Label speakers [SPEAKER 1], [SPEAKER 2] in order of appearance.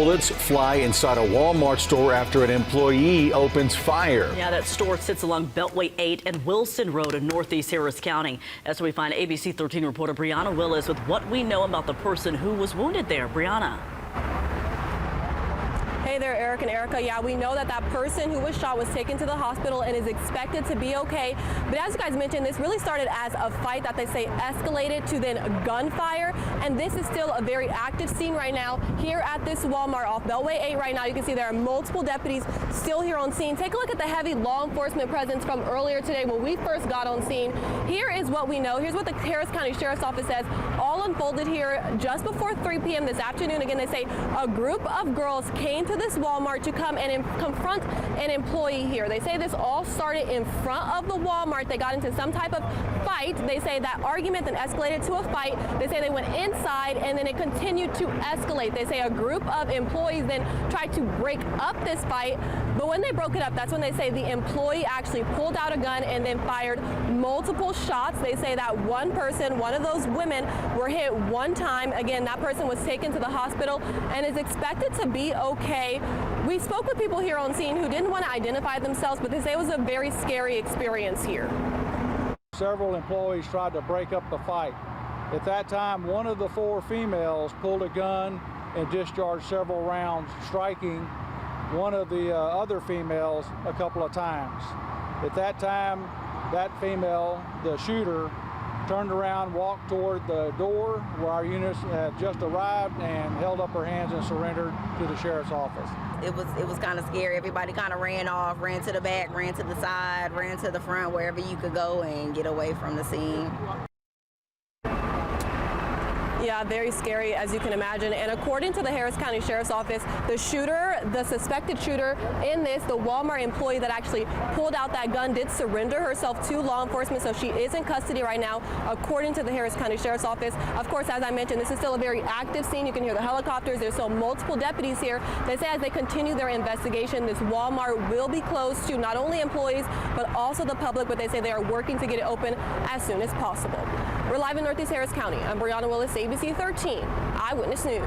[SPEAKER 1] bullets fly inside a Walmart store after an employee opens fire.
[SPEAKER 2] Yeah, that store sits along Beltway 8 and Wilson Road in Northeast Harris County. As we find ABC 13 reporter Brianna Willis with what we know about the person who was wounded there. Brianna.
[SPEAKER 3] Hey there, Eric and Erica. Yeah, we know that that person who was shot was taken to the hospital and is expected to be okay. But as you guys mentioned, this really started as a fight that they say escalated to then gunfire. And this is still a very active scene right now here at this Walmart off Beltway 8 right now. You can see there are multiple deputies still here on scene. Take a look at the heavy law enforcement presence from earlier today when we first got on scene. Here is what we know. Here's what the Harris County Sheriff's Office says. All unfolded here just before 3 p.m. this afternoon. Again, they say a group of girls came to this Walmart to come and confront an employee here. They say this all started in front of the Walmart. They got into some type of fight. They say that argument then escalated to a fight. They say they went inside and then it continued to escalate. They say a group of employees then tried to break up this fight, but when they broke it up, that's when they say the employee actually pulled out a gun and then fired multiple shots. They say that one person, one of those women, were hit one time. Again, that person was taken to the hospital and is expected to be okay. We spoke with people here on scene who didn't want to identify themselves, but they say it was a very scary experience here.
[SPEAKER 4] Several employees tried to break up the fight. At that time, one of the 4 females pulled a gun and discharged several rounds, striking one of the other females a couple of times. At that time, that female, the shooter, turned around, walked toward the door where our units had just arrived and held up her hands and surrendered to the sheriff's office.
[SPEAKER 5] It was kind of scary. Everybody kind of ran off, ran to the back, ran to the side, ran to the front, wherever you could go and get away from the scene.
[SPEAKER 3] Yeah, very scary, as you can imagine. And according to the Harris County Sheriff's Office, the shooter, the suspected shooter in this, the Walmart employee that actually pulled out that gun, did surrender herself to law enforcement, so she is in custody right now, according to the Harris County Sheriff's Office. Of course, as I mentioned, this is still a very active scene. You can hear the helicopters. There's still multiple deputies here. They say as they continue their investigation, this Walmart will be closed to not only employees, but also the public, but they say they are working to get it open as soon as possible. We're live in Northeast Harris County. I'm Brianna Willis, ABC 13 Eyewitness News.